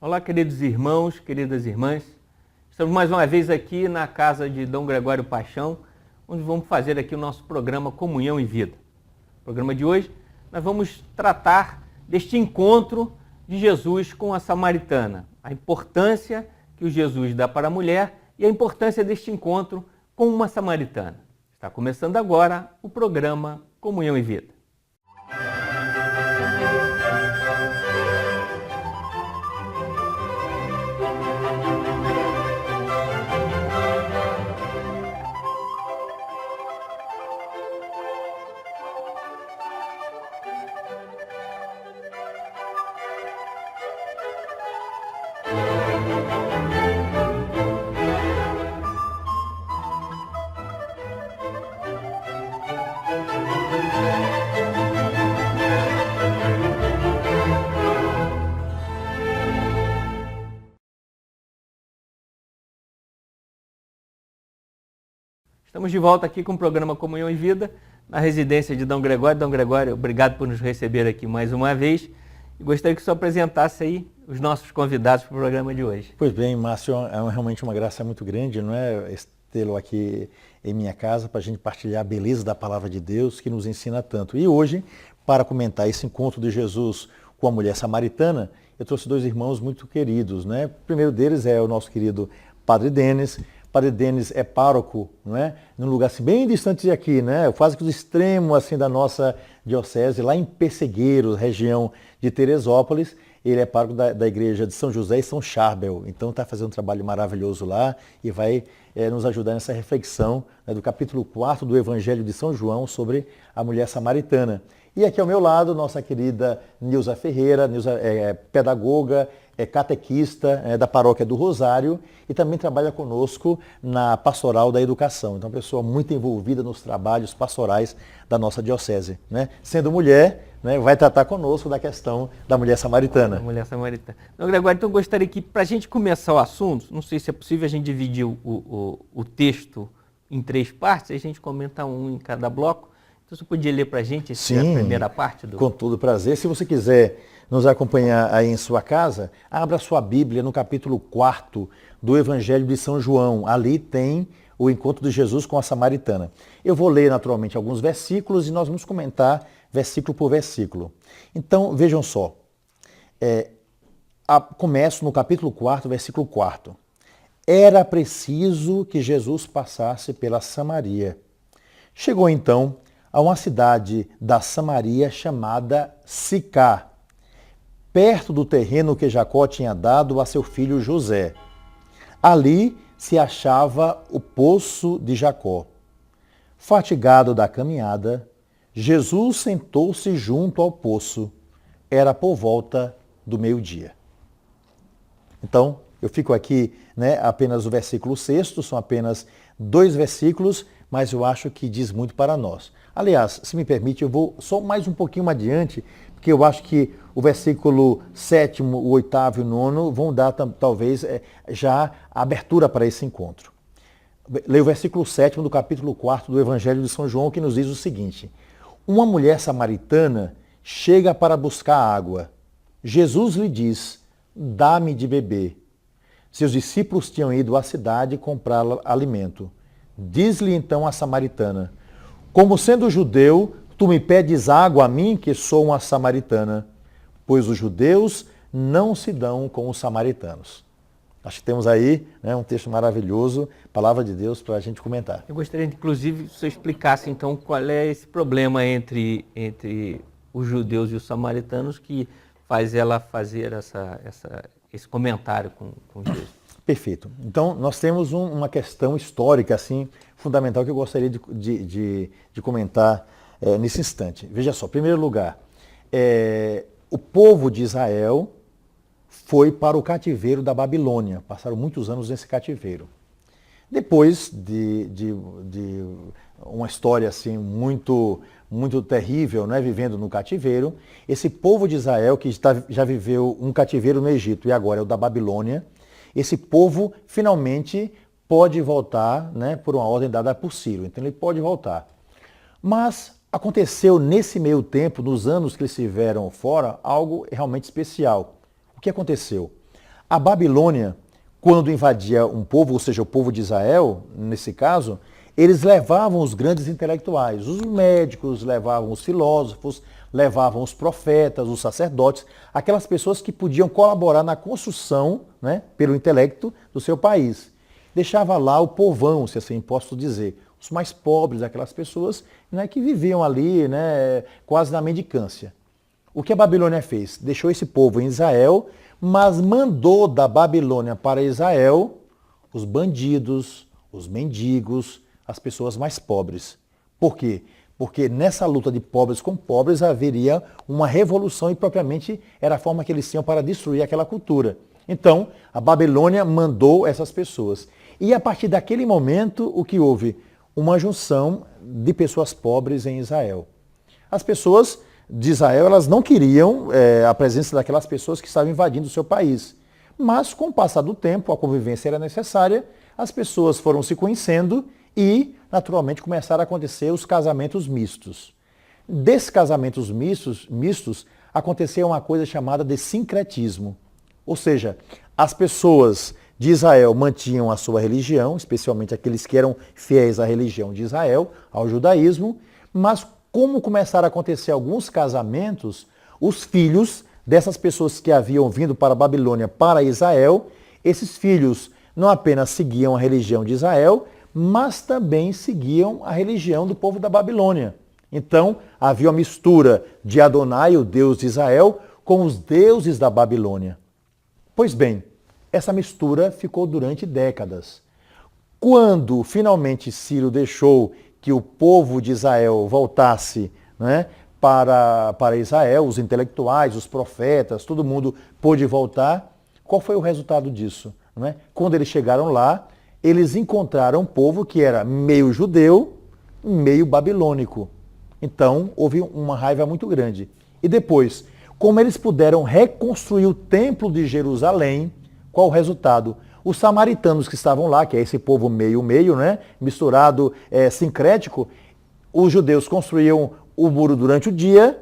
Olá, queridos irmãos, queridas irmãs. Estamos mais uma vez aqui na casa de Dom Gregório Paixão, onde vamos fazer aqui o nosso programa Comunhão e Vida. No programa de hoje, nós vamos tratar deste encontro de Jesus com a samaritana, a importância que o Jesus dá para a mulher e a importância deste encontro com uma samaritana. Está começando agora o programa Comunhão e Vida. Estamos de volta aqui com o programa Comunhão e Vida, na residência de Dom Gregório. Dom Gregório, obrigado por nos receber aqui mais uma vez. E gostaria que o senhor apresentasse aí os nossos convidados para o programa de hoje. Pois bem, Márcio, é realmente uma graça muito grande, não é? Tê-lo aqui em minha casa para a gente partilhar a beleza da palavra de Deus que nos ensina tanto. E hoje, para comentar esse encontro de Jesus com a mulher samaritana, eu trouxe dois irmãos muito queridos, né? O primeiro deles é o nosso querido Padre Denis. Padre Denis é pároco, não é? Num lugar assim, bem distante de aqui, né? Quase que do extremo assim, da nossa diocese, lá em Pessegueiros, região de Teresópolis. Ele é pároco da igreja de São José e São Charbel. Então está fazendo um trabalho maravilhoso lá e vai nos ajudar nessa reflexão, né, do capítulo 4 do Evangelho de São João sobre a mulher samaritana. E aqui ao meu lado, nossa querida Nilza Ferreira, Nilza é pedagoga, é catequista da Paróquia do Rosário e também trabalha conosco na Pastoral da Educação. Então, uma pessoa muito envolvida nos trabalhos pastorais da nossa diocese, né? Sendo mulher, né, vai tratar conosco da questão da mulher samaritana. Mulher samaritana. Então, Gregório, então eu gostaria que, para a gente começar o assunto, não sei se é possível a gente dividir o texto em 3 partes, a gente comenta um em cada bloco. Então, você podia ler para a gente a primeira parte? Com todo prazer. Se você quiser nos acompanhar aí em sua casa, abra sua Bíblia no capítulo 4 do Evangelho de São João. Ali tem o encontro de Jesus com a samaritana. Eu vou ler naturalmente alguns versículos e nós vamos comentar versículo por versículo. Então, vejam só. Começo no capítulo 4, versículo 4. Era preciso que Jesus passasse pela Samaria. Chegou então a uma cidade da Samaria chamada Sicá, perto do terreno que Jacó tinha dado a seu filho José. Ali se achava o poço de Jacó. Fatigado da caminhada, Jesus sentou-se junto ao poço. Era por volta do meio-dia. Então, eu fico aqui, né, apenas o versículo 6, são apenas 2 versículos, mas eu acho que diz muito para nós. Aliás, se me permite, eu vou só mais um pouquinho adiante, porque eu acho que o versículo 7º, o 8º e o 9º vão dar talvez já a abertura para esse encontro. Leia o versículo 7º do capítulo 4 do Evangelho de São João, que nos diz o seguinte: uma mulher samaritana chega para buscar água. Jesus lhe diz: dá-me de beber. Seus discípulos tinham ido à cidade comprar alimento. Diz-lhe então a samaritana: como sendo judeu, tu me pedes água a mim, que sou uma samaritana, pois os judeus não se dão com os samaritanos. Acho que temos aí, né, um texto maravilhoso, palavra de Deus para a gente comentar. Eu gostaria, inclusive, que você explicasse então qual é esse problema entre os judeus e os samaritanos que faz ela fazer esse comentário com Jesus. Perfeito. Então, nós temos uma questão histórica assim, fundamental que eu gostaria de comentar nesse instante. Veja só, em primeiro lugar, o povo de Israel foi para o cativeiro da Babilônia. Passaram muitos anos nesse cativeiro. Depois de uma história assim muito terrível, né, vivendo no cativeiro, esse povo de Israel, que já viveu um cativeiro no Egito e agora é o da Babilônia, esse povo finalmente pode voltar, né, por uma ordem dada por Ciro. Então ele pode voltar. Mas aconteceu nesse meio tempo, nos anos que eles estiveram fora, algo realmente especial. O que aconteceu? A Babilônia, quando invadia um povo, ou seja, o povo de Israel, nesse caso, eles levavam os grandes intelectuais, os médicos, levavam os filósofos, levavam os profetas, os sacerdotes, aquelas pessoas que podiam colaborar na construção, né, pelo intelecto do seu país. Deixava lá o povão, se assim posso dizer, os mais pobres, aquelas pessoas, né, que viviam ali, né, quase na mendicância. O que a Babilônia fez? Deixou esse povo em Israel, mas mandou da Babilônia para Israel os bandidos, os mendigos, as pessoas mais pobres. Por quê? Porque nessa luta de pobres com pobres haveria uma revolução e propriamente era a forma que eles tinham para destruir aquela cultura. Então, a Babilônia mandou essas pessoas. E a partir daquele momento, o que houve? Uma junção de pessoas pobres em Israel. As pessoas de Israel, elas não queriam a presença daquelas pessoas que estavam invadindo o seu país. Mas, com o passar do tempo, a convivência era necessária, as pessoas foram se conhecendo e, naturalmente, começaram a acontecer os casamentos mistos. Desses casamentos mistos aconteceu uma coisa chamada de sincretismo. Ou seja, as pessoas de Israel mantinham a sua religião, especialmente aqueles que eram fiéis à religião de Israel, ao judaísmo, mas como começaram a acontecer alguns casamentos, os filhos dessas pessoas que haviam vindo para a Babilônia, para Israel, esses filhos não apenas seguiam a religião de Israel, mas também seguiam a religião do povo da Babilônia. Então, havia uma mistura de Adonai, o Deus de Israel, com os deuses da Babilônia. Pois bem, essa mistura ficou durante décadas. Quando finalmente Ciro deixou que o povo de Israel voltasse, né, para Israel, os intelectuais, os profetas, todo mundo pôde voltar, qual foi o resultado disso? Né? Quando eles chegaram lá, eles encontraram um povo que era meio judeu, meio babilônico. Então, houve uma raiva muito grande. E depois, como eles puderam reconstruir o templo de Jerusalém, qual o resultado? Os samaritanos que estavam lá, que é esse povo meio-meio, né, misturado, sincrético, os judeus construíam o muro durante o dia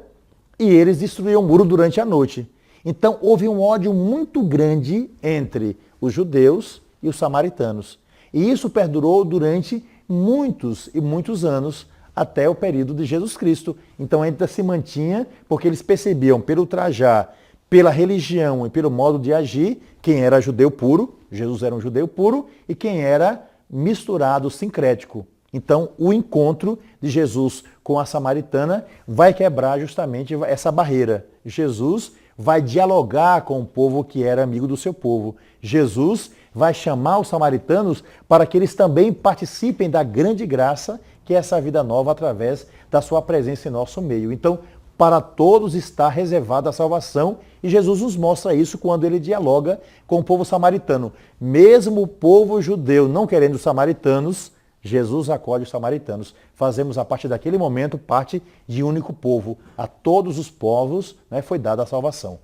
e eles destruíam o muro durante a noite. Então, houve um ódio muito grande entre os judeus e os samaritanos. E isso perdurou durante muitos e muitos anos, até o período de Jesus Cristo. Então ainda se mantinha, porque eles percebiam pelo trajar, pela religião e pelo modo de agir, quem era judeu puro, Jesus era um judeu puro, e quem era misturado, sincrético. Então o encontro de Jesus com a samaritana vai quebrar justamente essa barreira. Jesus vai dialogar com o povo que era amigo do seu povo. Jesus vai chamar os samaritanos para que eles também participem da grande graça que é essa vida nova através da sua presença em nosso meio. Então, para todos está reservada a salvação e Jesus nos mostra isso quando ele dialoga com o povo samaritano. Mesmo o povo judeu não querendo os samaritanos, Jesus acolhe os samaritanos. Fazemos a partir daquele momento parte de um único povo. A todos os povos, né, foi dada a salvação.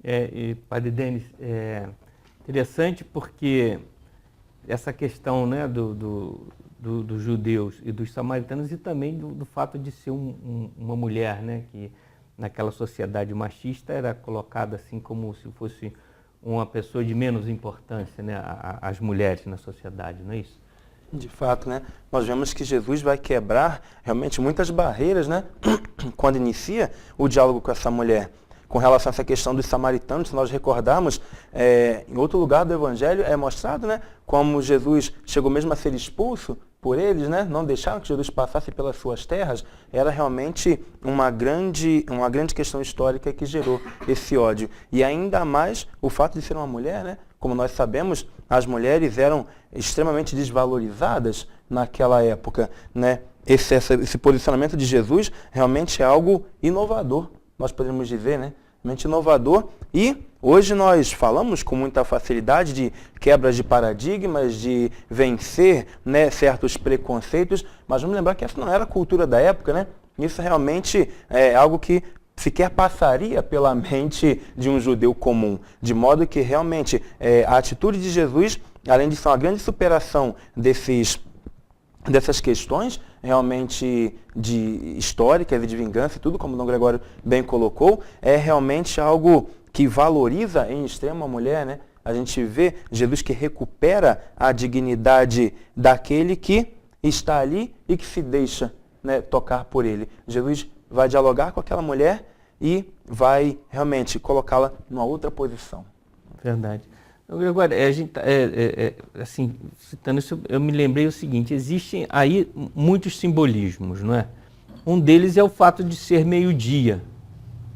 E Padre Denis, interessante porque essa questão, né, dos judeus e dos samaritanos e também do fato de ser uma mulher, né, que naquela sociedade machista era colocada assim como se fosse uma pessoa de menos importância, né, as mulheres na sociedade, não é isso? De fato, né? Nós vemos que Jesus vai quebrar realmente muitas barreiras, né? Quando inicia o diálogo com essa mulher. Com relação a essa questão dos samaritanos, se nós recordarmos, em outro lugar do Evangelho é mostrado, né, como Jesus chegou mesmo a ser expulso por eles, né, não deixaram que Jesus passasse pelas suas terras. Era realmente uma grande questão histórica que gerou esse ódio. E ainda mais o fato de ser uma mulher, né, como nós sabemos, as mulheres eram extremamente desvalorizadas naquela época, né. Esse posicionamento de Jesus realmente é algo inovador, nós podemos dizer, né? Realmente inovador. E hoje nós falamos com muita facilidade de quebras de paradigmas, de vencer, né, certos preconceitos, mas vamos lembrar que essa não era a cultura da época, né? Isso realmente é algo que sequer passaria pela mente de um judeu comum. De modo que realmente a atitude de Jesus, além de ser uma grande superação dessas questões realmente de históricas e de vingança e tudo, como Dom Gregório bem colocou, é realmente algo que valoriza em extremo a mulher, né? a gente vê Jesus que recupera a dignidade daquele que está ali e que se deixa, né, tocar por ele. Jesus vai dialogar com aquela mulher e vai realmente colocá-la numa outra posição. Verdade. Agora, a gente, assim, citando isso, eu me lembrei o seguinte, existem aí muitos simbolismos, não é? Um deles é o fato de ser meio-dia.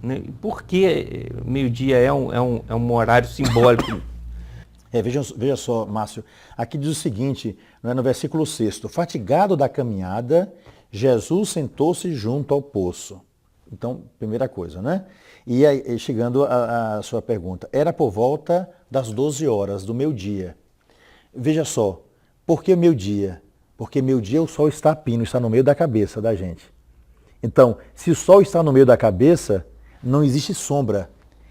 Né? Por que meio-dia é um horário simbólico? Veja só, Márcio, aqui diz o seguinte, no versículo 6, fatigado da caminhada, Jesus sentou-se junto ao poço. Então, primeira coisa, né? E aí, chegando à sua pergunta, era por volta das 12 horas do meio-dia. Veja só, por que meio-dia? Porque meio-dia o sol está a pino, está no meio da cabeça da gente. Então, se o sol está no meio da cabeça, não existe sombra.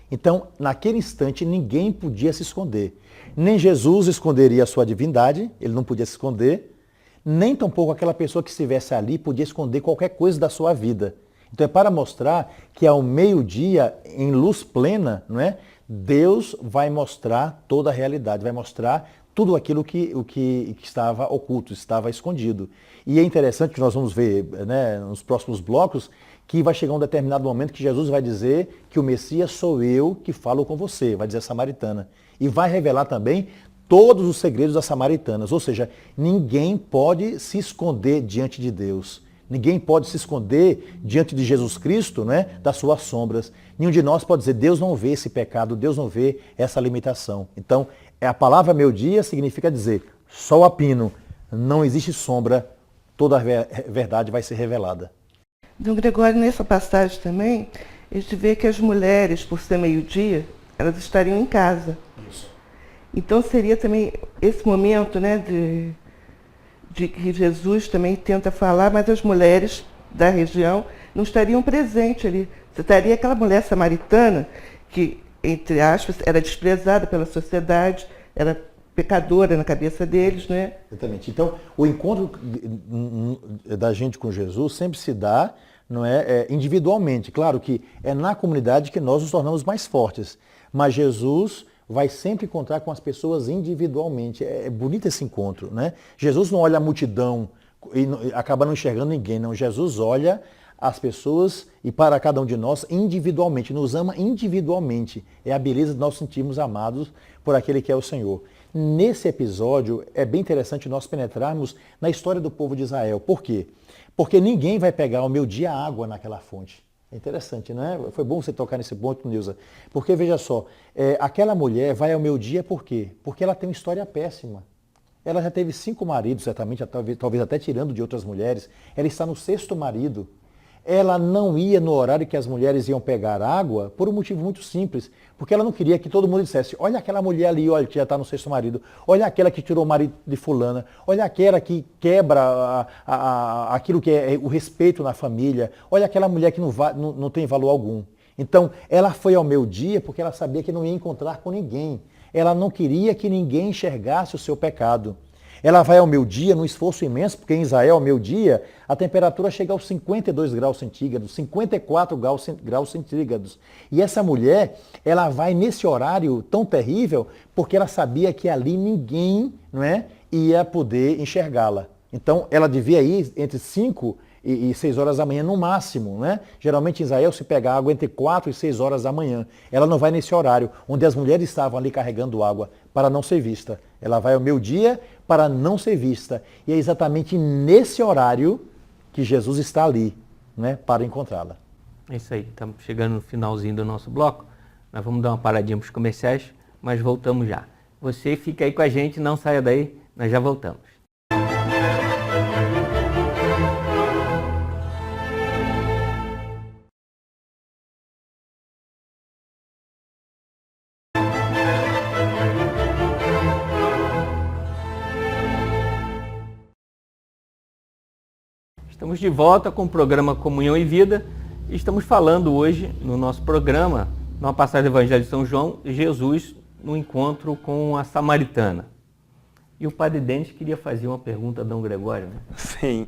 Então, naquele instante, ninguém podia se esconder. Nem Jesus esconderia a sua divindade, ele não podia se esconder, nem tampouco aquela pessoa que estivesse ali podia esconder qualquer coisa da sua vida. Então é para mostrar que ao meio-dia, em luz plena, não é? Deus vai mostrar toda a realidade, vai mostrar tudo aquilo que estava oculto, estava escondido. E é interessante que nós vamos ver, né, nos próximos blocos, que vai chegar um determinado momento que Jesus vai dizer que o Messias sou eu que falo com você, vai dizer a samaritana. E vai revelar também todos os segredos das samaritanas. Ou seja, ninguém pode se esconder diante de Deus. Ninguém pode se esconder diante de Jesus Cristo, né, das suas sombras. Nenhum de nós pode dizer, Deus não vê esse pecado, Deus não vê essa limitação. Então, a palavra meio-dia significa dizer, sol a pino, não existe sombra, toda a verdade vai ser revelada. Dom Gregório, nessa passagem também, a gente vê que as mulheres, por ser meio-dia, elas estariam em casa. Isso. Então seria também esse momento, né, de que Jesus também tenta falar, mas as mulheres da região não estariam presentes ali. Você estaria aquela mulher samaritana que, entre aspas, era desprezada pela sociedade, era pecadora na cabeça deles, né? Exatamente. Então, o encontro da gente com Jesus sempre se dá, não é, individualmente. Claro que é na comunidade que nós nos tornamos mais fortes, mas Jesus vai sempre encontrar com as pessoas individualmente. É bonito esse encontro, né? Jesus não olha a multidão e acaba não enxergando ninguém, não. Jesus olha as pessoas e para cada um de nós individualmente, nos ama individualmente. É a beleza de nós sentirmos amados por aquele que é o Senhor. Nesse episódio, é bem interessante nós penetrarmos na história do povo de Israel. Por quê? Porque ninguém vai pegar ao meio-dia água naquela fonte. É interessante, não é? Foi bom você tocar nesse ponto, Nilza. Porque, veja só, aquela mulher vai ao meio-dia por quê? Porque ela tem uma história péssima. Ela já teve 5 maridos, certamente, talvez até tirando de outras mulheres. Ela está no 6º marido. Ela não ia no horário que as mulheres iam pegar água por um motivo muito simples. Porque ela não queria que todo mundo dissesse, olha aquela mulher ali, olha, que já está no 6º marido. Olha aquela que tirou o marido de fulana. Olha aquela que quebra aquilo que é o respeito na família. Olha aquela mulher que não tem valor algum. Então, ela foi ao meio-dia porque ela sabia que não ia encontrar com ninguém. Ela não queria que ninguém enxergasse o seu pecado. Ela vai ao meio-dia num esforço imenso, porque em Israel, ao meio-dia, a temperatura chega aos 52 graus centígrados, 54 graus centígrados. E essa mulher, ela vai nesse horário tão terrível, porque ela sabia que ali ninguém, não é, ia poder enxergá-la. Então, ela devia ir entre 5 e 6 horas da manhã no máximo, né? Geralmente em Israel se pega água entre 4 e 6 horas da manhã. Ela não vai nesse horário, onde as mulheres estavam ali carregando água, para não ser vista. Ela vai ao meio-dia para não ser vista. E é exatamente nesse horário que Jesus está ali, né, para encontrá-la. É isso aí, estamos chegando no finalzinho do nosso bloco. Nós vamos dar uma paradinha para os comerciais, mas voltamos já. Você fica aí com a gente, não saia daí, nós já voltamos. Estamos de volta com o programa Comunhão e Vida e estamos falando hoje no nosso programa, numa passagem do Evangelho de São João, Jesus no encontro com a samaritana. E o padre Denis queria fazer uma pergunta a Dom Gregório, né? Sim.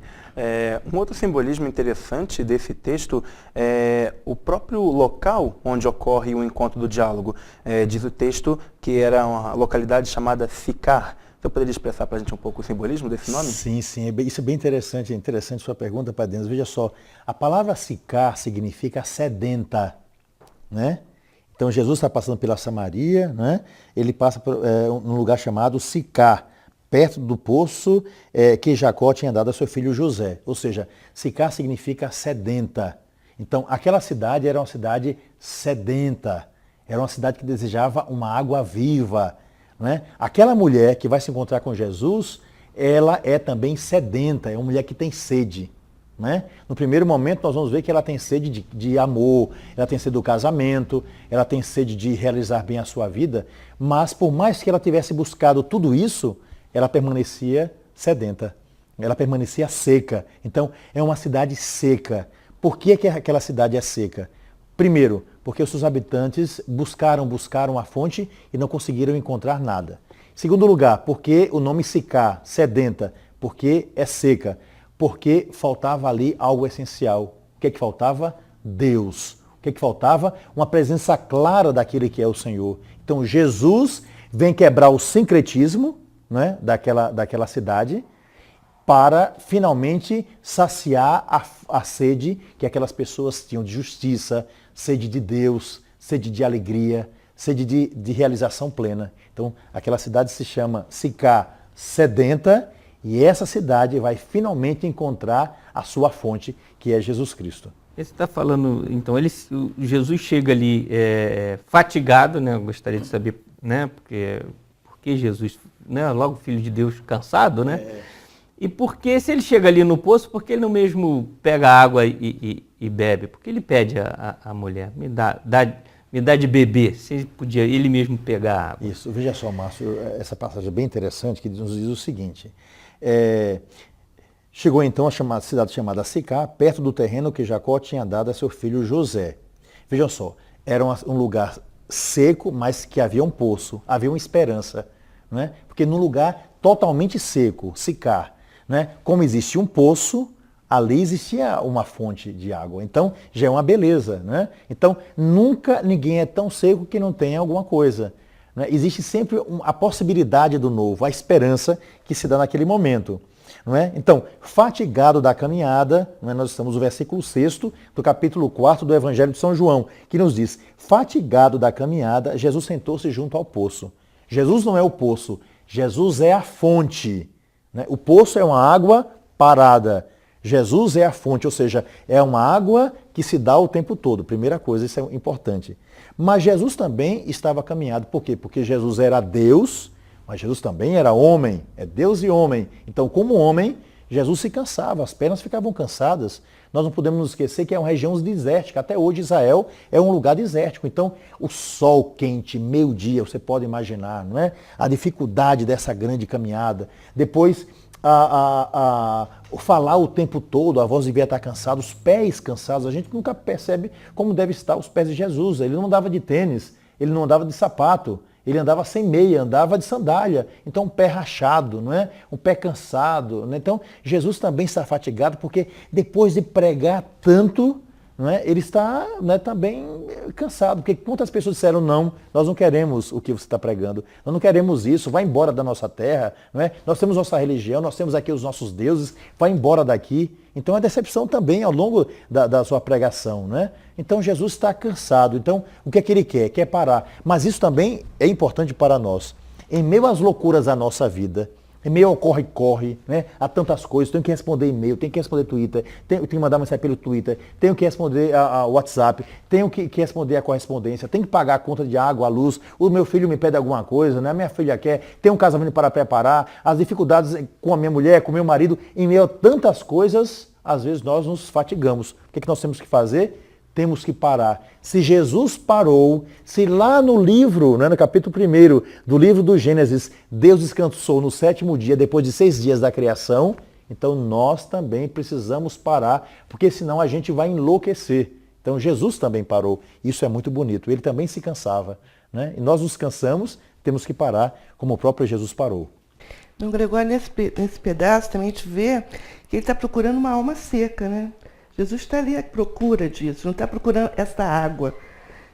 Um outro simbolismo interessante desse texto é o próprio local onde ocorre o encontro do diálogo. Diz o texto que era uma localidade chamada Sicar. Você poderia expressar para a gente um pouco o simbolismo desse nome? Sim, isso é bem interessante. É interessante sua pergunta, padre Denis. Veja só, a palavra Sicar significa sedenta, né? Então Jesus está passando pela Samaria, né? Ele passa por um lugar chamado Sicar, perto do poço que Jacó tinha dado a seu filho José. Ou seja, Sicar significa sedenta. Então, aquela cidade era uma cidade sedenta, era uma cidade que desejava uma água viva, né? Aquela mulher que vai se encontrar com Jesus, ela é também sedenta, é uma mulher que tem sede. Né? No primeiro momento nós vamos ver que ela tem sede de amor, ela tem sede do casamento, ela tem sede de realizar bem a sua vida, mas por mais que ela tivesse buscado tudo isso, ela permanecia sedenta, ela permanecia seca. Então é uma cidade seca. Por que aquela cidade é seca? Primeiro, porque os seus habitantes buscaram a fonte e não conseguiram encontrar nada. Segundo lugar, porque o nome Sicar, sedenta, porque é seca. Porque faltava ali algo essencial. O que faltava? Deus. O que faltava? Uma presença clara daquele que é o Senhor. Então Jesus vem quebrar o sincretismo, né, daquela cidade para finalmente saciar a sede que aquelas pessoas tinham de justiça, sede de Deus, sede de alegria, sede de realização plena. Então aquela cidade se chama Sicar, sedenta. E essa cidade vai finalmente encontrar a sua fonte, que é Jesus Cristo. Você está falando, então, Jesus chega ali fatigado, né? Eu gostaria de saber, né? Porque Jesus, né? Logo filho de Deus, cansado, né? E porque se ele chega ali no poço, porque ele não mesmo pega água e bebe? Porque ele pede a mulher, me dá de beber, se ele podia ele mesmo pegar água. Isso, veja só, Márcio, essa passagem é bem interessante, que nos diz o seguinte. Chegou então a cidade chamada Sicar, perto do terreno que Jacó tinha dado a seu filho José. Vejam só, era um lugar seco, mas que havia um poço, havia uma esperança. Né? Porque num lugar totalmente seco, Sicar, né? Como existe um poço, ali existia uma fonte de água. Então já é uma beleza. Né? Então nunca ninguém é tão seco que não tenha alguma coisa. Né? Existe sempre a possibilidade do novo, a esperança que se dá naquele momento. Não é? Então, fatigado da caminhada, não é? Nós estamos no versículo 6º do capítulo 4 do Evangelho de São João, que nos diz, fatigado da caminhada, Jesus sentou-se junto ao poço. Jesus não é o poço, Jesus é a fonte. Né? O poço é uma água parada. Jesus é a fonte, ou seja, é uma água que se dá o tempo todo. Primeira coisa, isso é importante. Mas Jesus também estava caminhado. Por quê? Porque Jesus era Deus, mas Jesus também era homem. É Deus e homem. Então, como homem, Jesus se cansava, as pernas ficavam cansadas. Nós não podemos nos esquecer que é uma região desértica. Até hoje Israel é um lugar desértico. Então, o sol quente, meio-dia, você pode imaginar, não é? A dificuldade dessa grande caminhada. Depois, falar o tempo todo, a voz devia estar cansada, os pés cansados. A gente nunca percebe como devem estar os pés de Jesus. Ele não andava de tênis, ele não andava de sapato, ele andava sem meia, andava de sandália. Então um pé rachado, não é? Um pé cansado. Né? Então Jesus também está fatigado porque depois de pregar tanto, não é? Ele está, né, também cansado. Porque quantas pessoas disseram não, nós não queremos o que você está pregando, nós não queremos isso, vai embora da nossa terra, não é? Nós temos nossa religião, nós temos aqui os nossos deuses, vai embora daqui. Então é decepção também ao longo da sua pregação. Né? Então Jesus está cansado. Então o que é que ele quer? Quer parar. Mas isso também é importante para nós. Em meio às loucuras da nossa vida, em meio ao corre-corre, né? Há tantas coisas, tenho que responder e-mail, tenho que responder Twitter, tenho que mandar mensagem pelo Twitter, tenho que responder a WhatsApp, tenho que responder a correspondência, tenho que pagar a conta de água, a luz, o meu filho me pede alguma coisa, né? A minha filha quer, tem um casamento para preparar, as dificuldades com a minha mulher, com o meu marido, em meio a tantas coisas, às vezes nós nos fatigamos. O que nós temos que fazer? Temos que parar. Se Jesus parou, se lá no livro, né, no capítulo 1 do livro do Gênesis, Deus descansou no 7º dia, depois de 6 dias da criação, então nós também precisamos parar, porque senão a gente vai enlouquecer. Então Jesus também parou. Isso é muito bonito. Ele também se cansava. Né? E nós nos cansamos, temos que parar, como o próprio Jesus parou. Dom Gregório, nesse pedaço, também a gente vê que ele está procurando uma alma seca, né? Jesus está ali à procura disso, não está procurando essa água.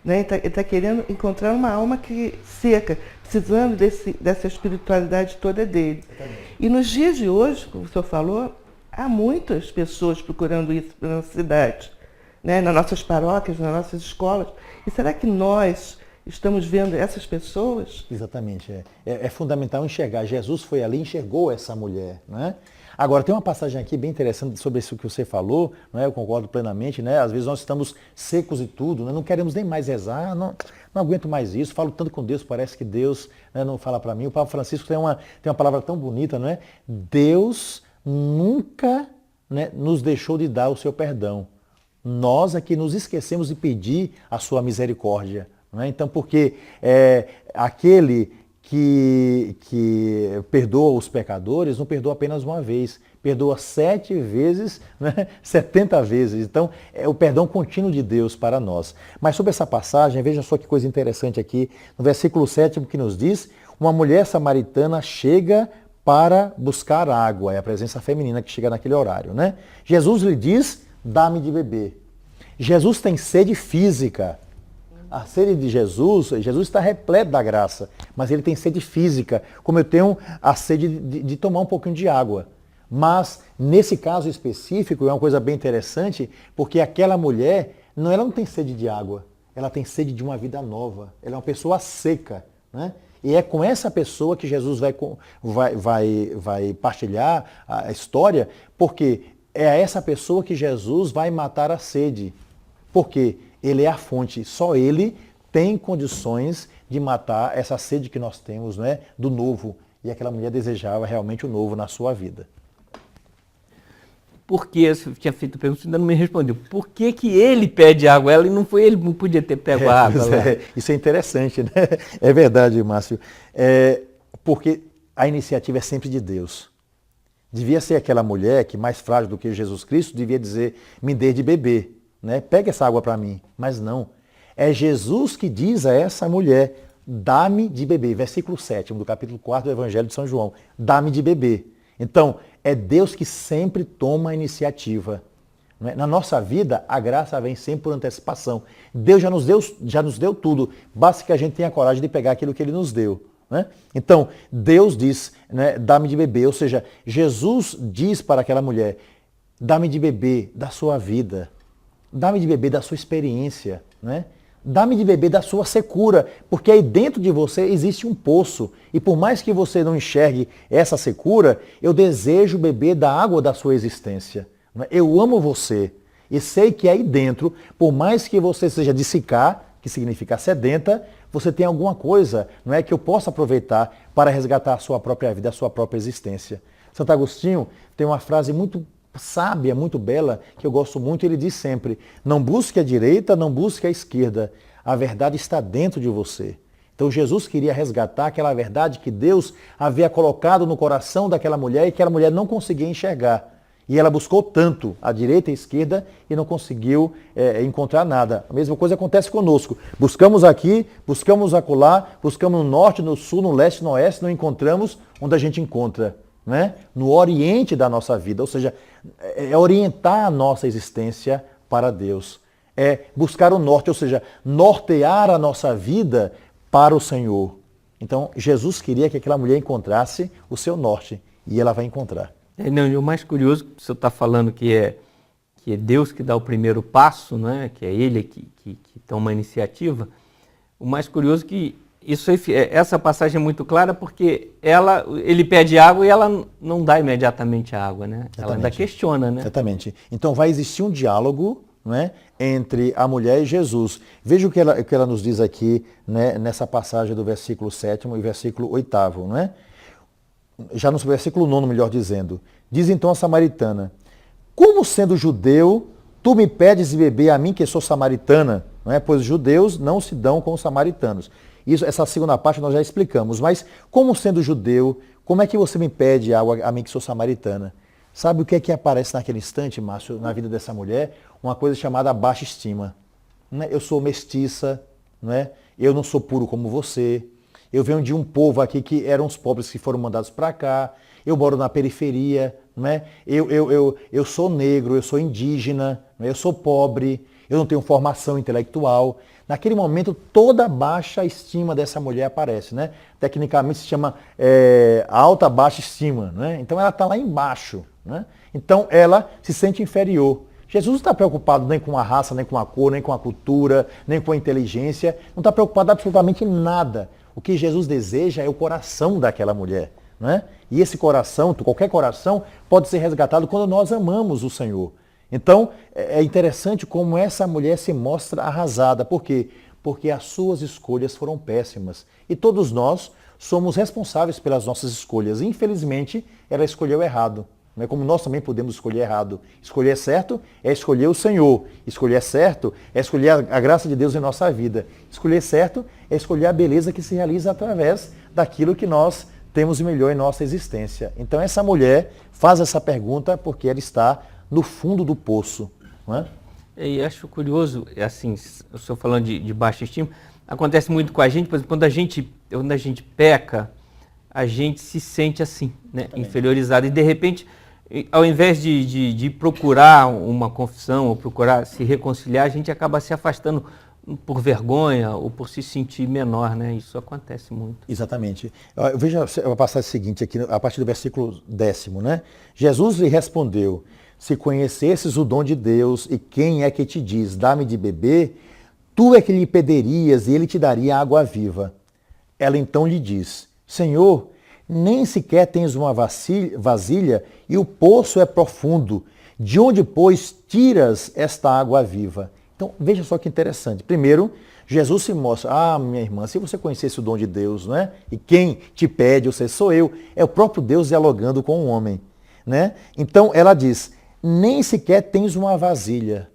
Né? Ele está querendo encontrar uma alma seca, precisando dessa espiritualidade toda dele. E nos dias de hoje, como o senhor falou, há muitas pessoas procurando isso na nossa cidade, né? Nas nossas paróquias, nas nossas escolas. E será que nós estamos vendo essas pessoas? Exatamente. É fundamental enxergar. Jesus foi ali e enxergou essa mulher. Né? Agora, tem uma passagem aqui bem interessante sobre isso que você falou, né? Eu concordo plenamente. Né? Às vezes nós estamos secos e tudo, né? Não queremos nem mais rezar, não aguento mais isso, falo tanto com Deus, parece que Deus, né, não fala para mim. O Papa Francisco tem uma palavra tão bonita, não é? Deus nunca, né, nos deixou de dar o seu perdão. Nós é que nos esquecemos de pedir a sua misericórdia. Não é? Então, porque aquele que perdoa os pecadores não perdoa apenas uma vez, perdoa 7 vezes, né? 70 vezes. Então, é o perdão contínuo de Deus para nós. Mas sobre essa passagem, veja só que coisa interessante aqui, no versículo 7 que nos diz, uma mulher samaritana chega para buscar água, é a presença feminina que chega naquele horário. Né? Jesus lhe diz, dá-me de beber. Jesus tem sede física. A sede de Jesus está repleto da graça, mas ele tem sede física, como eu tenho a sede de tomar um pouquinho de água. Mas, nesse caso específico, é uma coisa bem interessante, porque aquela mulher, ela não tem sede de água, ela tem sede de uma vida nova, ela é uma pessoa seca. Né? E é com essa pessoa que Jesus vai partilhar a história, porque é a essa pessoa que Jesus vai matar a sede. Por quê? Ele é a fonte, só ele tem condições de matar essa sede que nós temos, né, do novo. E aquela mulher desejava realmente o novo na sua vida. Por que, eu tinha feito a pergunta, ainda não me respondeu, por que ele pede água? Ela não foi, ele não podia ter pego a água lá. Isso é interessante, né? É verdade, Márcio. Porque a iniciativa é sempre de Deus. Devia ser aquela mulher que, mais frágil do que Jesus Cristo, devia dizer, me dê de beber. Né? Pega essa água para mim. Mas não. É Jesus que diz a essa mulher, dá-me de beber. Versículo 7 do capítulo 4 do Evangelho de São João. Dá-me de beber. Então, é Deus que sempre toma a iniciativa. Né? Na nossa vida, a graça vem sempre por antecipação. Deus já nos deu tudo. Basta que a gente tenha coragem de pegar aquilo que Ele nos deu. Né? Então, Deus diz, né, dá-me de beber. Ou seja, Jesus diz para aquela mulher, dá-me de beber da sua vida. Dá-me de beber da sua experiência, né? Dá-me de beber da sua secura, porque aí dentro de você existe um poço. E por mais que você não enxergue essa secura, eu desejo beber da água da sua existência. Né? Eu amo você e sei que aí dentro, por mais que você seja de sicar, que significa sedenta, você tem alguma coisa, não é, que eu possa aproveitar para resgatar a sua própria vida, a sua própria existência. Santo Agostinho tem uma frase muito sábia, muito bela, que eu gosto muito, ele diz sempre, não busque a direita, não busque a esquerda, a verdade está dentro de você. Então Jesus queria resgatar aquela verdade que Deus havia colocado no coração daquela mulher e que aquela mulher não conseguia enxergar. E ela buscou tanto a direita e a esquerda e não conseguiu encontrar nada. A mesma coisa acontece conosco. Buscamos aqui, buscamos acolá, buscamos no norte, no sul, no leste, no oeste, não encontramos onde a gente encontra. Né? No oriente da nossa vida, ou seja, é orientar a nossa existência para Deus, é buscar o norte, ou seja, nortear a nossa vida para o Senhor. Então, Jesus queria que aquela mulher encontrasse o seu norte, e ela vai encontrar. O mais curioso que o senhor está falando que é Deus que dá o primeiro passo, né? Que é Ele que toma a iniciativa, o mais curioso que essa passagem é muito clara porque ele pede água e ela não dá imediatamente a água, né? Ela ainda questiona, né? Exatamente. Então vai existir um diálogo, né, entre a mulher e Jesus. Veja o que ela nos diz aqui, né, nessa passagem do versículo 7º e versículo 8º, né? Já no versículo 9º, melhor dizendo. Diz então a samaritana, como sendo judeu, tu me pedes de beber a mim que sou samaritana? Não é? Pois os judeus não se dão com os samaritanos. Essa segunda parte nós já explicamos, mas como sendo judeu, como é que você me pede água a mim que sou samaritana? Sabe o que é que aparece naquele instante, Márcio, na vida dessa mulher? Uma coisa chamada baixa estima. Né? Eu sou mestiça, né? Eu não sou puro como você, Eu venho de um povo aqui que eram os pobres que foram mandados para cá. Eu moro na periferia, não é? Eu sou negro, eu sou indígena, não é? Eu sou pobre, eu não tenho formação intelectual. Naquele momento, toda a baixa estima dessa mulher aparece, né? Tecnicamente se chama alta baixa estima, né? Então ela está lá embaixo, né? Então ela se sente inferior. Jesus não está preocupado nem com a raça, nem com a cor, nem com a cultura, nem com a inteligência. Não está preocupado absolutamente em nada. O que Jesus deseja é o coração daquela mulher, né? E esse coração, qualquer coração, pode ser resgatado quando nós amamos o Senhor. Então, é interessante como essa mulher se mostra arrasada. Por quê? Porque as suas escolhas foram péssimas. E todos nós somos responsáveis pelas nossas escolhas. Infelizmente, ela escolheu errado. Não é como nós também podemos escolher errado. Escolher certo é escolher o Senhor. Escolher certo é escolher a graça de Deus em nossa vida. Escolher certo é escolher a beleza que se realiza através daquilo que nós temos de melhor em nossa existência. Então essa mulher faz essa pergunta porque ela está no fundo do poço. Não é? E acho curioso, assim, o senhor falando de baixa estima, acontece muito com a gente, por exemplo, quando a gente peca, a gente se sente assim, né, inferiorizado. E de repente, ao invés de procurar uma confissão ou procurar se reconciliar, a gente acaba se afastando por vergonha ou por se sentir menor, né? Isso acontece muito. Exatamente. Veja a passagem seguinte aqui, a partir do versículo 10º, né? Jesus lhe respondeu: se conhecesses o dom de Deus e quem é que te diz, dá-me de beber, tu é que lhe pedirias e ele te daria água viva. Ela então lhe diz: Senhor, nem sequer tens uma vasilha e o poço é profundo. De onde, pois, tiras esta água viva? Então, veja só que interessante. Primeiro, Jesus se mostra: minha irmã, se você conhecesse o dom de Deus, não é? E quem te pede, ou seja, sou eu. É o próprio Deus dialogando com o homem, né? Então, ela diz: nem sequer tens uma vasilha.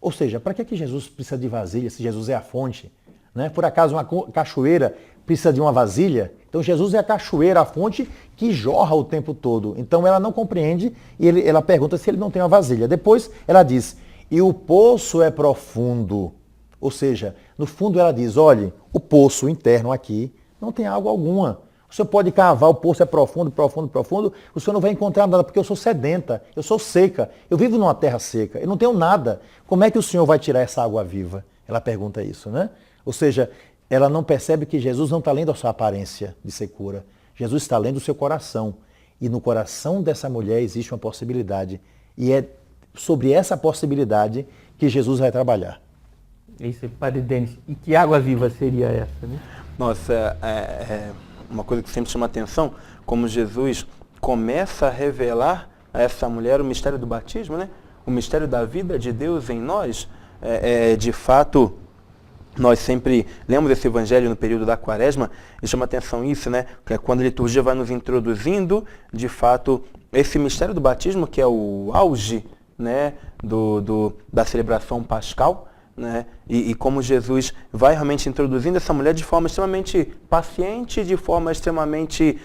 Ou seja, para que Jesus precisa de vasilha se Jesus é a fonte? Né? Por acaso uma cachoeira precisa de uma vasilha? Então Jesus é a cachoeira, a fonte que jorra o tempo todo. Então ela não compreende e ela pergunta se ele não tem uma vasilha. Depois ela diz: e o poço é profundo. Ou seja, no fundo ela diz: olhe, o poço interno aqui não tem água alguma. O senhor pode cavar, o poço é profundo, profundo, profundo, o senhor não vai encontrar nada, porque eu sou sedenta, eu sou seca, eu vivo numa terra seca, eu não tenho nada. Como é que o senhor vai tirar essa água viva? Ela pergunta isso, né? Ou seja, ela não percebe que Jesus não está lendo a sua aparência de secura. Jesus está lendo o seu coração. E no coração dessa mulher existe uma possibilidade. E é sobre essa possibilidade que Jesus vai trabalhar. Isso, Padre Denis. E que água viva seria essa, né? Nossa, uma coisa que sempre chama atenção, como Jesus começa a revelar a essa mulher o mistério do batismo, né? O mistério da vida de Deus em nós. De fato, nós sempre lemos esse evangelho no período da quaresma e chama atenção isso, né? Que é quando a liturgia vai nos introduzindo, de fato, esse mistério do batismo, que é o auge, né, da celebração pascal, né? E como Jesus vai realmente introduzindo essa mulher de forma extremamente paciente, de forma extremamente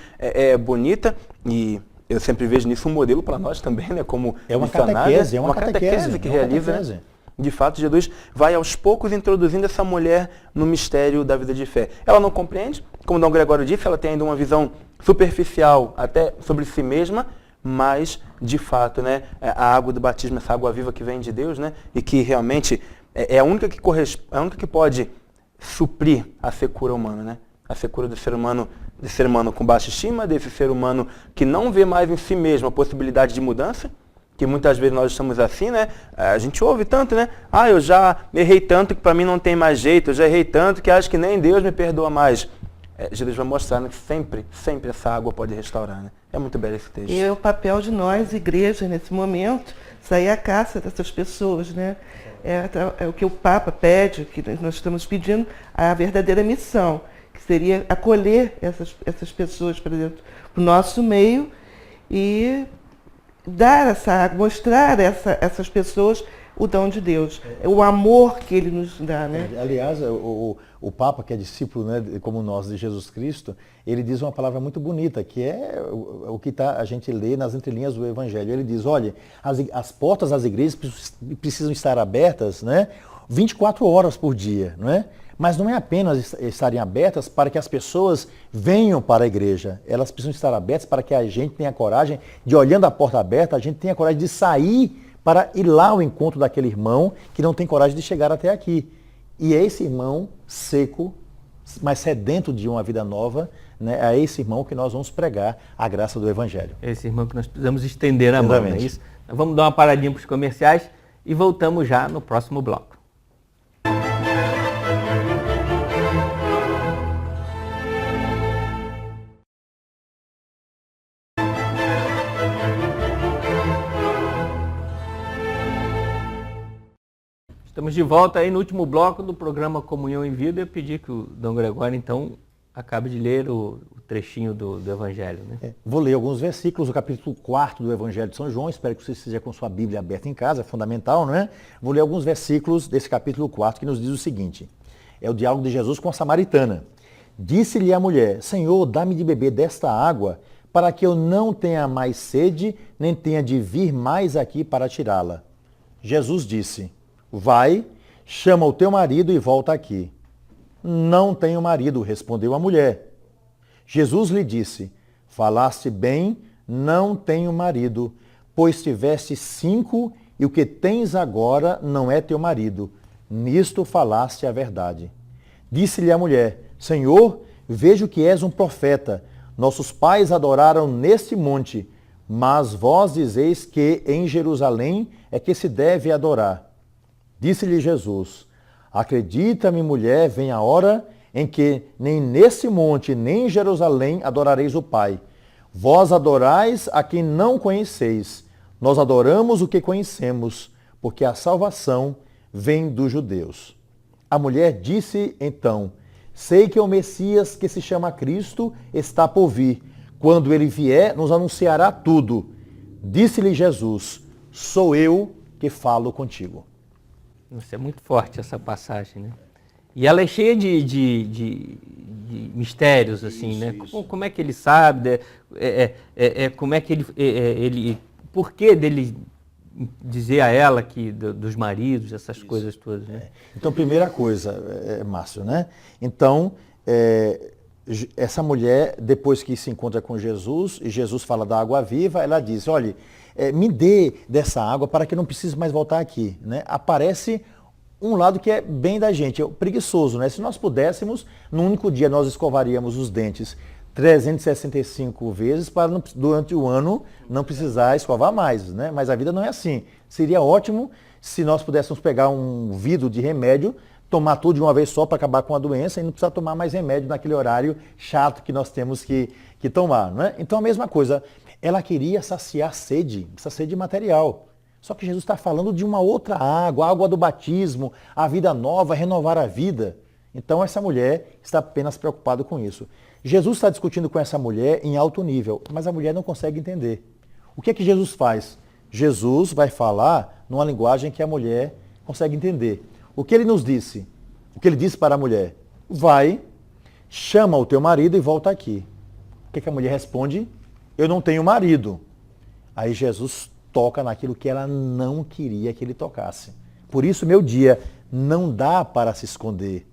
bonita. E eu sempre vejo nisso um modelo para nós também, né? Como uma catequese, uma catequese que realiza, né? De fato, Jesus vai aos poucos introduzindo essa mulher no mistério da vida de fé. Ela não compreende, como Dom Gregório disse, ela tem ainda uma visão superficial até sobre si mesma, mas, de fato, né, a água do batismo, essa água viva que vem de Deus, né, e que realmente é a única que pode suprir a secura humana, né? A secura do ser humano com baixa estima, desse ser humano que não vê mais em si mesmo a possibilidade de mudança, que muitas vezes nós estamos assim, né? A gente ouve tanto, né? Eu já errei tanto que para mim não tem mais jeito, eu já errei tanto que acho que nem Deus me perdoa mais. Jesus vai mostrar, né, que sempre essa água pode restaurar, né? É muito belo esse texto. E é o papel de nós, igreja, nesse momento, sair à caça dessas pessoas, né? É o que o Papa pede, que nós estamos pedindo, a verdadeira missão, que seria acolher essas pessoas para dentro do nosso meio e dar essa água, mostrar essas pessoas o dom de Deus, o amor que ele nos dá, né? Aliás, o Papa, que é discípulo, né, como nós, de Jesus Cristo, ele diz uma palavra muito bonita, que é o que a gente lê nas entrelinhas do Evangelho. Ele diz: olha, as portas das igrejas precisam estar abertas, né, 24 horas por dia, não é? Mas não é apenas estarem abertas para que as pessoas venham para a igreja. Elas precisam estar abertas para que a gente tenha coragem de, olhando a porta aberta, a gente tenha coragem de sair para ir lá ao encontro daquele irmão que não tem coragem de chegar até aqui. E é esse irmão seco, mas sedento de uma vida nova, né? É esse irmão que nós vamos pregar a graça do Evangelho. É esse irmão que nós precisamos estender a mão, não é isso? Nós vamos dar uma paradinha para os comerciais e voltamos já no próximo bloco. Estamos de volta aí no último bloco do programa Comunhão em Vida. Eu pedi que o Dom Gregório, então, acabe de ler o trechinho do Evangelho. Né? Vou ler alguns versículos do capítulo 4 do Evangelho de São João. Espero que você esteja com sua Bíblia aberta em casa, é fundamental, não é? Vou ler alguns versículos desse capítulo 4 que nos diz o seguinte. É o diálogo de Jesus com a samaritana. Disse-lhe a mulher, Senhor, dá-me de beber desta água, para que eu não tenha mais sede, nem tenha de vir mais aqui para tirá-la. Jesus disse, vai, chama o teu marido e volta aqui. Não tenho marido, respondeu a mulher. Jesus lhe disse, falaste bem, não tenho marido, pois tiveste 5 e o que tens agora não é teu marido. Nisto falaste a verdade. Disse-lhe a mulher, Senhor, vejo que és um profeta. Nossos pais adoraram neste monte, mas vós dizeis que em Jerusalém é que se deve adorar. Disse-lhe Jesus, acredita-me, mulher, vem a hora em que nem nesse monte, nem em Jerusalém adorareis o Pai. Vós adorais a quem não conheceis. Nós adoramos o que conhecemos, porque a salvação vem dos judeus. A mulher disse então, sei que o Messias, que se chama Cristo, está por vir. Quando ele vier, nos anunciará tudo. Disse-lhe Jesus, sou eu que falo contigo. Isso é muito forte, essa passagem, né? E ela é cheia de mistérios, assim, né? Como é que ele sabe? Como é que ele... Por que dele dizer a ela que dos maridos, essas coisas todas, né? Então, primeira coisa, Márcio, né? Então, essa mulher, depois que se encontra com Jesus, e Jesus fala da água viva, ela diz, olha, me dê dessa água para que eu não precise mais voltar aqui, né? Aparece um lado que é bem da gente, é preguiçoso, né? Se nós pudéssemos, num único dia nós escovaríamos os dentes 365 vezes para durante o ano não precisar escovar mais, né? Mas a vida não é assim. Seria ótimo se nós pudéssemos pegar um vidro de remédio, tomar tudo de uma vez só para acabar com a doença e não precisar tomar mais remédio naquele horário chato que nós temos que tomar, né? Então a mesma coisa, ela queria saciar sede, essa sede material. Só que Jesus está falando de uma outra água, a água do batismo, a vida nova, renovar a vida. Então essa mulher está apenas preocupada com isso. Jesus está discutindo com essa mulher em alto nível, mas a mulher não consegue entender. O que é que Jesus faz? Jesus vai falar numa linguagem que a mulher consegue entender. O que ele nos disse? O que ele disse para a mulher? Vai, chama o teu marido e volta aqui. O que é que a mulher responde? Eu não tenho marido. Aí Jesus toca naquilo que ela não queria que ele tocasse. Por isso, meu dia, não dá para se esconder.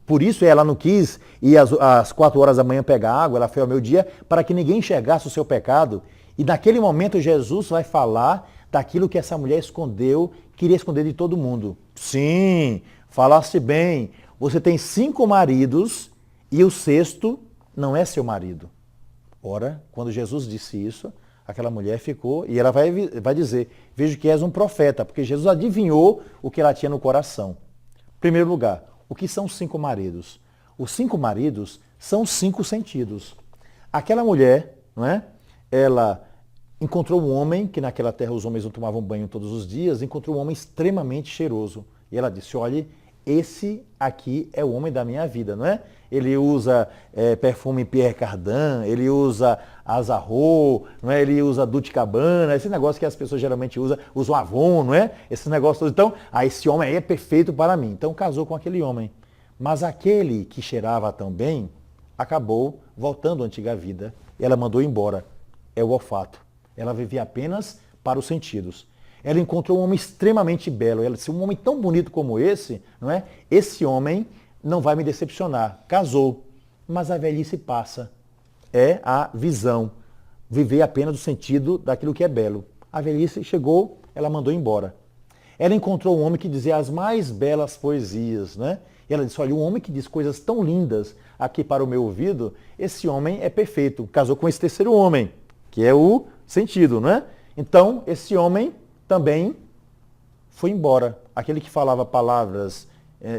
Por isso ela não quis ir às 4 horas da manhã pegar água, ela foi ao meu dia para que ninguém enxergasse o seu pecado. E naquele momento Jesus vai falar daquilo que essa mulher escondeu, queria esconder de todo mundo. Sim, falaste bem, você tem 5 maridos e o 6º não é seu marido. Ora, quando Jesus disse isso, aquela mulher ficou, e ela vai dizer, vejo que és um profeta, porque Jesus adivinhou o que ela tinha no coração. Em primeiro lugar, o que são 5 maridos? Os 5 maridos são 5 sentidos. Aquela mulher, não é? Ela encontrou um homem, que naquela terra os homens não tomavam banho todos os dias, encontrou um homem extremamente cheiroso. E ela disse, olhe, esse aqui é o homem da minha vida, não é? Ele usa perfume Pierre Cardin, ele usa Azarro, não é? Ele usa Dolce & Gabbana, esse negócio que as pessoas geralmente usam Avon, não é? Esse negócio todo. Então, esse homem aí é perfeito para mim. Então casou com aquele homem. Mas aquele que cheirava tão bem, acabou voltando à antiga vida. Ela mandou embora. É o olfato. Ela vivia apenas para os sentidos. Ela encontrou um homem extremamente belo. Ela disse, um homem tão bonito como esse, não é? Esse homem não vai me decepcionar. Casou, mas a velhice passa. É a visão. Viver apenas do sentido daquilo que é belo. A velhice chegou, ela mandou embora. Ela encontrou um homem que dizia as mais belas poesias, né? E ela disse, olha, um homem que diz coisas tão lindas aqui para o meu ouvido, esse homem é perfeito. Casou com esse terceiro homem, que é o sentido, né? Então, esse homem também foi embora. Aquele que falava palavras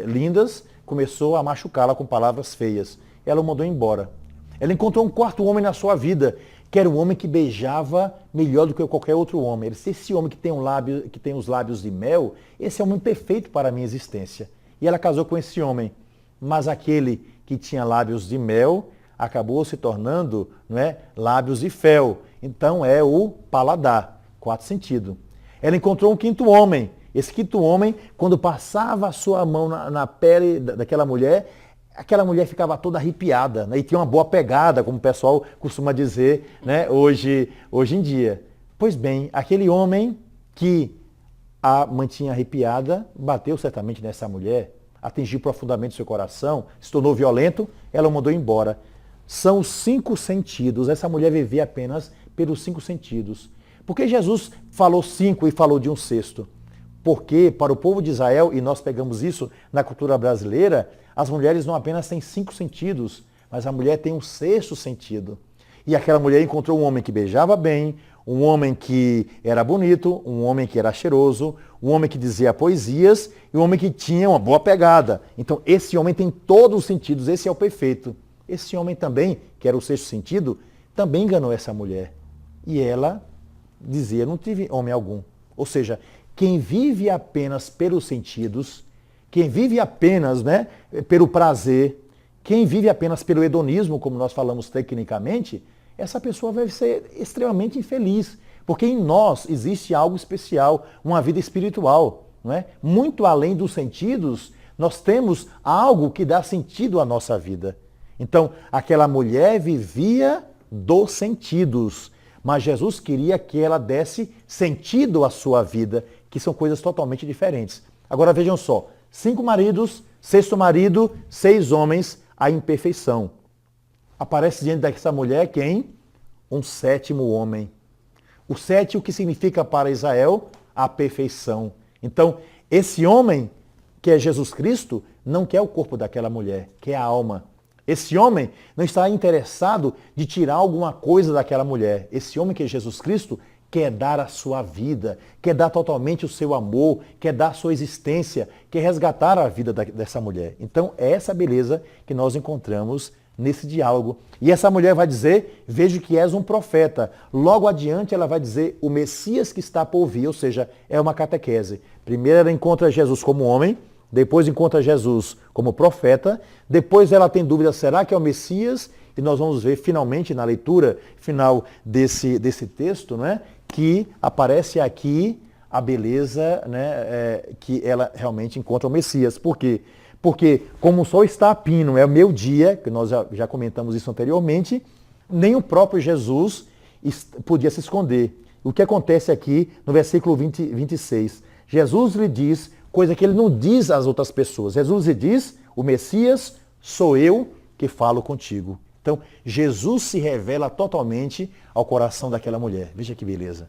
lindas, começou a machucá-la com palavras feias. Ela o mandou embora. Ela encontrou um quarto homem na sua vida, que era um homem que beijava melhor do que qualquer outro homem. Ele disse, esse homem que tem os lábios de mel, esse é o homem perfeito para a minha existência. E ela casou com esse homem. Mas aquele que tinha lábios de mel acabou se tornando, não é, lábios de fel. Então é o paladar, quarto sentido. Ela encontrou um quinto homem. Esse quinto homem, quando passava a sua mão na pele daquela mulher, aquela mulher ficava toda arrepiada, né? E tinha uma boa pegada, como o pessoal costuma dizer, né? hoje em dia. Pois bem, aquele homem que a mantinha arrepiada bateu certamente nessa mulher, atingiu profundamente seu coração, se tornou violento, ela o mandou embora. São os 5 sentidos. Essa mulher vivia apenas pelos 5 sentidos. Por que Jesus falou 5 e falou de um sexto? Porque para o povo de Israel, e nós pegamos isso na cultura brasileira, as mulheres não apenas têm 5 sentidos, mas a mulher tem um 6º sentido. E aquela mulher encontrou um homem que beijava bem, um homem que era bonito, um homem que era cheiroso, um homem que dizia poesias e um homem que tinha uma boa pegada. Então esse homem tem todos os sentidos, esse é o perfeito. Esse homem também, que era o 6º sentido, também enganou essa mulher. E ela dizia, não tive homem algum. Ou seja, quem vive apenas pelos sentidos, quem vive apenas, né, pelo prazer, quem vive apenas pelo hedonismo, como nós falamos tecnicamente, essa pessoa vai ser extremamente infeliz. Porque em nós existe algo especial, uma vida espiritual. Não é? Muito além dos sentidos, nós temos algo que dá sentido à nossa vida. Então, aquela mulher vivia dos sentidos, mas Jesus queria que ela desse sentido à sua vida, que são coisas totalmente diferentes. Agora vejam só, 5 maridos, 6º marido, 6 homens, a imperfeição. Aparece diante dessa mulher quem? Um 7º homem. O 7, o que significa para Israel? A perfeição. Então, esse homem, que é Jesus Cristo, não quer o corpo daquela mulher, quer a alma. Esse homem não está interessado de tirar alguma coisa daquela mulher. Esse homem que é Jesus Cristo quer dar a sua vida, quer dar totalmente o seu amor, quer dar a sua existência, quer resgatar a vida dessa mulher. Então é essa beleza que nós encontramos nesse diálogo. E essa mulher vai dizer, vejo que és um profeta. Logo adiante ela vai dizer, o Messias que está por vir, ou seja, é uma catequese. Primeiro ela encontra Jesus como homem, depois encontra Jesus como profeta, depois ela tem dúvida, será que é o Messias? E nós vamos ver finalmente na leitura final desse texto, né, que aparece aqui a beleza, né, que ela realmente encontra o Messias. Por quê? Porque como o sol está a pino, é o meu dia, que nós já comentamos isso anteriormente, nem o próprio Jesus podia se esconder. O que acontece aqui no versículo 26? Jesus lhe diz coisa que ele não diz às outras pessoas. Jesus lhe diz, o Messias sou eu que falo contigo. Então, Jesus se revela totalmente ao coração daquela mulher. Veja que beleza.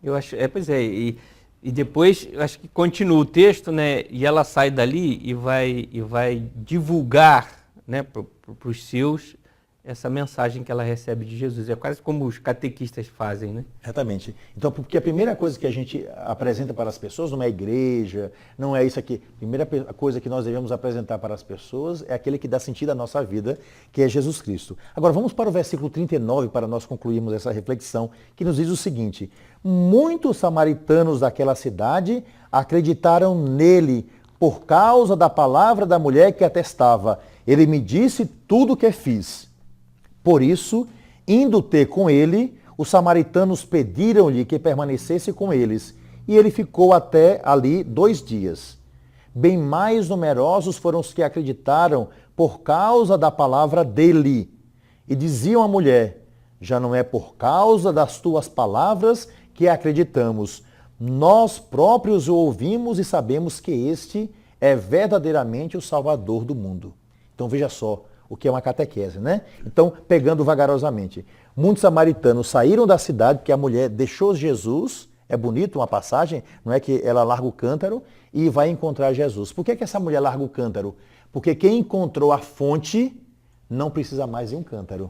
Eu acho, pois é, e depois, eu acho que continua o texto, né, e ela sai dali e vai divulgar, né, para os seus essa mensagem que ela recebe de Jesus. É quase como os catequistas fazem, né? Exatamente. Então, porque a primeira coisa que a gente apresenta para as pessoas não é a igreja, não é isso aqui. A primeira coisa que nós devemos apresentar para as pessoas é aquele que dá sentido à nossa vida, que é Jesus Cristo. Agora, vamos para o versículo 39 para nós concluirmos essa reflexão, que nos diz o seguinte: muitos samaritanos daquela cidade acreditaram nele por causa da palavra da mulher que atestava. Ele me disse tudo o que fiz. Por isso, indo ter com ele, os samaritanos pediram-lhe que permanecesse com eles, e ele ficou até ali 2 dias. Bem mais numerosos foram os que acreditaram por causa da palavra dele. E diziam à mulher, já não é por causa das tuas palavras que acreditamos. Nós próprios o ouvimos e sabemos que este é verdadeiramente o Salvador do mundo. Então veja só o que é uma catequese, né? Então, pegando vagarosamente, muitos samaritanos saíram da cidade porque a mulher deixou Jesus, é bonito uma passagem, não é que ela larga o cântaro e vai encontrar Jesus. Por que essa mulher larga o cântaro? Porque quem encontrou a fonte não precisa mais de um cântaro.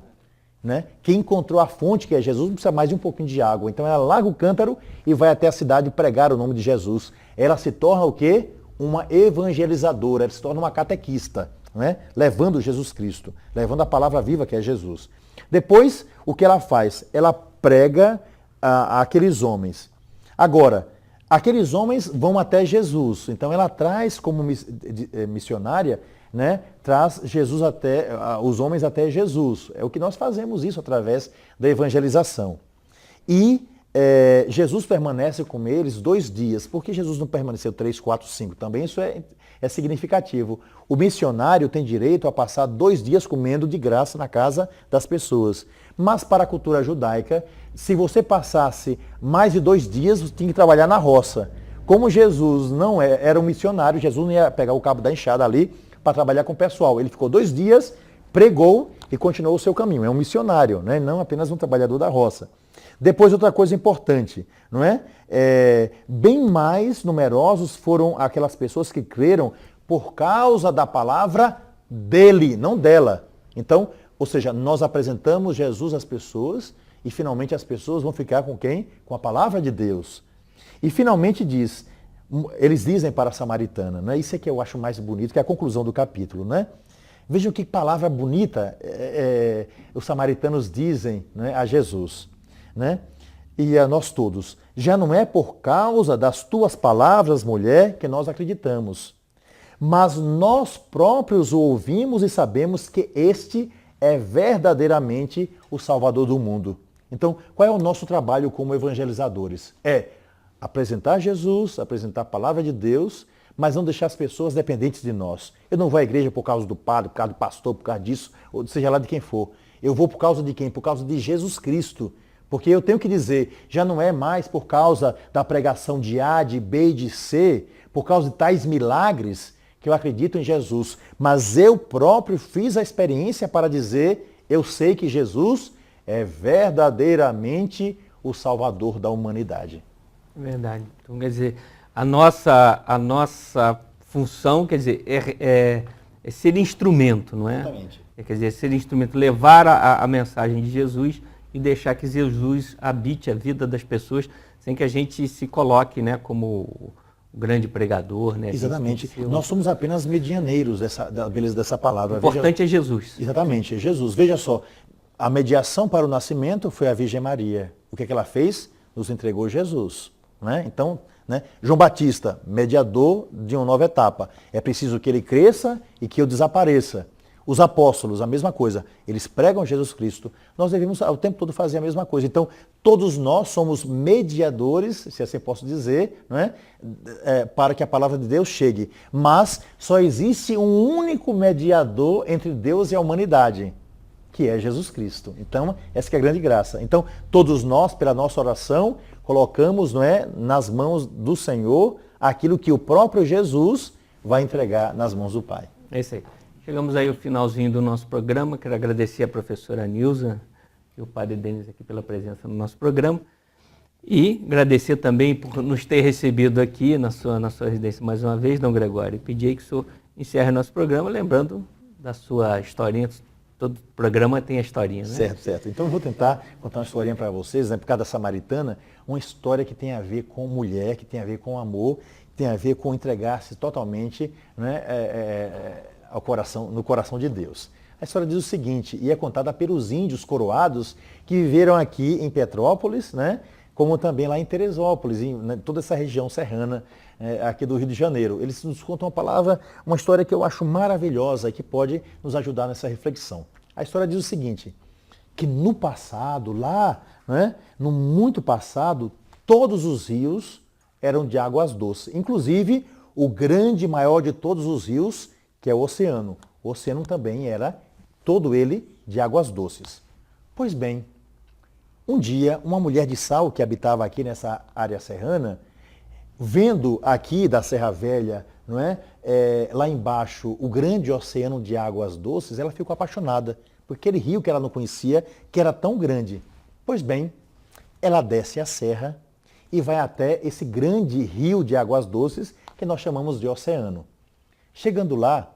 Né? Quem encontrou a fonte, que é Jesus, não precisa mais de um pouquinho de água. Então ela larga o cântaro e vai até a cidade pregar o nome de Jesus. Ela se torna o quê? Uma evangelizadora, ela se torna uma catequista, né? Levando Jesus Cristo, levando a palavra viva que é Jesus. Depois, o que ela faz? Ela prega aqueles homens. Agora, aqueles homens vão até Jesus. Então ela traz como missionária, né, traz Jesus os homens até Jesus. É o que nós fazemos isso através da evangelização. E Jesus permanece com eles 2 dias. Por que Jesus não permaneceu 3, 4, 5? Também isso é significativo. O missionário tem direito a passar 2 dias comendo de graça na casa das pessoas. Mas para a cultura judaica, se você passasse mais de 2 dias, você tinha que trabalhar na roça. Como Jesus não era um missionário, Jesus não ia pegar o cabo da enxada ali para trabalhar com o pessoal. Ele ficou 2 dias, pregou e continuou o seu caminho. É um missionário, né? Não apenas um trabalhador da roça. Depois, outra coisa importante, não é? Bem mais numerosos foram aquelas pessoas que creram por causa da palavra dele, não dela. Então, ou seja, nós apresentamos Jesus às pessoas e finalmente as pessoas vão ficar com quem? Com a palavra de Deus. E finalmente eles dizem para a samaritana, né? Isso é que eu acho mais bonito, que é a conclusão do capítulo, né? Vejam que palavra bonita os samaritanos dizem, né, a Jesus, né? E a nós todos. Já não é por causa das tuas palavras, mulher, que nós acreditamos, mas nós próprios o ouvimos e sabemos que este é verdadeiramente o Salvador do mundo. Então, qual é o nosso trabalho como evangelizadores? É apresentar Jesus, apresentar a palavra de Deus, mas não deixar as pessoas dependentes de nós. Eu não vou à igreja por causa do padre, por causa do pastor, por causa disso, ou seja lá de quem for. Eu vou por causa de quem? Por causa de Jesus Cristo. Porque eu tenho que dizer, já não é mais por causa da pregação de A, de B e de C, por causa de tais milagres que eu acredito em Jesus. Mas eu próprio fiz a experiência para dizer, eu sei que Jesus é verdadeiramente o Salvador da humanidade. Verdade. Então, quer dizer, a nossa função, quer dizer, é ser instrumento, não é? Exatamente. Quer dizer, ser instrumento, levar a mensagem de Jesus e deixar que Jesus habite a vida das pessoas sem que a gente se coloque, né, como o grande pregador, né? Exatamente. Nós somos apenas medianeiros da beleza dessa palavra. O importante é Jesus. Exatamente, é Jesus. Veja só, a mediação para o nascimento foi a Virgem Maria. O que ela fez? Nos entregou Jesus. Né? Então, né? João Batista, mediador de uma nova etapa. É preciso que ele cresça e que eu desapareça. Os apóstolos, a mesma coisa. Eles pregam Jesus Cristo. Nós devemos, o tempo todo, fazer a mesma coisa. Então, todos nós somos mediadores, se assim posso dizer, não é? Para que a palavra de Deus chegue. Mas só existe um único mediador entre Deus e a humanidade, que é Jesus Cristo. Então, essa que é a grande graça. Então, todos nós, pela nossa oração, colocamos, não é, nas mãos do Senhor aquilo que o próprio Jesus vai entregar nas mãos do Pai. É isso aí. Chegamos aí ao finalzinho do nosso programa. Quero agradecer a professora Nilza e o padre Denis aqui pela presença no nosso programa. E agradecer também por nos ter recebido aqui na sua residência mais uma vez, Dom Gregório. E pedir aí que o senhor encerre nosso programa, lembrando da sua historinha. Todo programa tem a historinha, né? Certo, certo. Então eu vou tentar contar uma historinha para vocês, né, por causa da Samaritana, uma história que tem a ver com mulher, que tem a ver com amor, que tem a ver com entregar-se totalmente, né, no coração de Deus. A história diz o seguinte, e é contada pelos índios coroados que viveram aqui em Petrópolis, né, como também lá em Teresópolis, né, toda essa região serrana aqui do Rio de Janeiro. Eles nos contam uma história que eu acho maravilhosa e que pode nos ajudar nessa reflexão. A história diz o seguinte, que no passado, lá, né, no muito passado, todos os rios eram de águas doces. Inclusive, o grande e maior de todos os rios, que é o oceano. O oceano também era, todo ele, de águas doces. Pois bem, um dia, uma mulher de sal que habitava aqui nessa área serrana, vendo aqui da Serra Velha, não é? Lá embaixo, o grande oceano de águas doces, ela ficou apaixonada por aquele rio que ela não conhecia, que era tão grande. Pois bem, ela desce a serra e vai até esse grande rio de águas doces que nós chamamos de oceano. Chegando lá,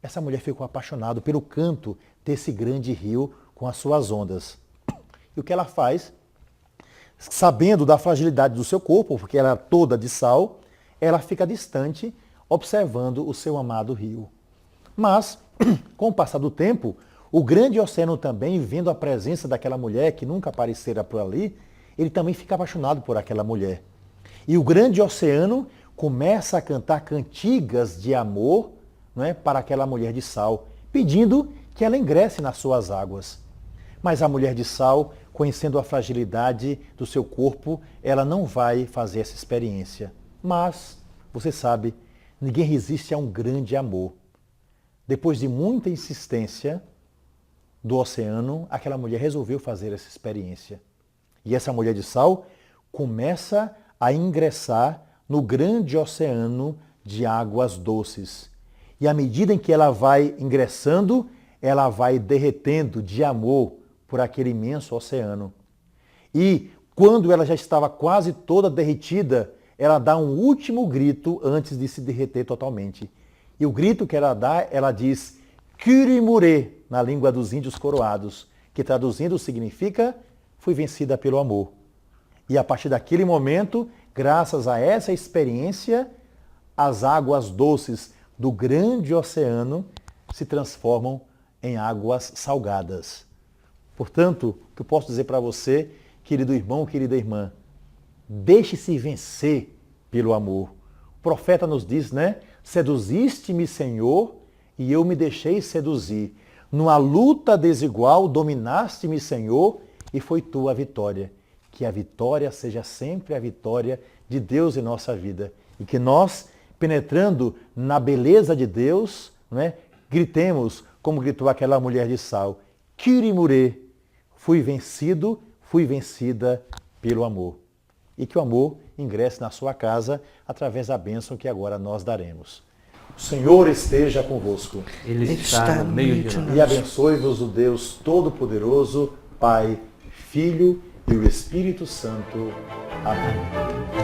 essa mulher ficou apaixonada pelo canto desse grande rio com as suas ondas. E o que ela faz? Sabendo da fragilidade do seu corpo, porque ela era toda de sal, ela fica distante, observando o seu amado rio. Mas, com o passar do tempo, o grande oceano também, vendo a presença daquela mulher que nunca aparecera por ali, ele também fica apaixonado por aquela mulher. E o grande oceano começa a cantar cantigas de amor, não é, para aquela mulher de sal, pedindo que ela ingresse nas suas águas. Mas a mulher de sal, conhecendo a fragilidade do seu corpo, ela não vai fazer essa experiência. Mas, você sabe, ninguém resiste a um grande amor. Depois de muita insistência do oceano, aquela mulher resolveu fazer essa experiência. E essa mulher de sal começa a ingressar no grande oceano de águas doces. E à medida em que ela vai ingressando, ela vai derretendo de amor por aquele imenso oceano. E quando ela já estava quase toda derretida, ela dá um último grito antes de se derreter totalmente. E o grito que ela dá, ela diz Kyrimure, na língua dos índios coroados, que traduzindo significa fui vencida pelo amor. E a partir daquele momento, graças a essa experiência, as águas doces do grande oceano se transformam em águas salgadas. Portanto, o que eu posso dizer para você, querido irmão, querida irmã, deixe-se vencer pelo amor. O profeta nos diz, né? Seduziste-me, Senhor, e eu me deixei seduzir. Numa luta desigual, dominaste-me, Senhor, e foi tua a vitória. Que a vitória seja sempre a vitória de Deus em nossa vida. E que nós, penetrando na beleza de Deus, né, gritemos, como gritou aquela mulher de sal, Kyrimure, fui vencido, fui vencida pelo amor. E que o amor ingresse na sua casa através da bênção que agora nós daremos. O Senhor esteja convosco. Ele está no meio de nós. E abençoe-vos o Deus Todo-Poderoso, Pai, Filho e o Espírito Santo. Amém.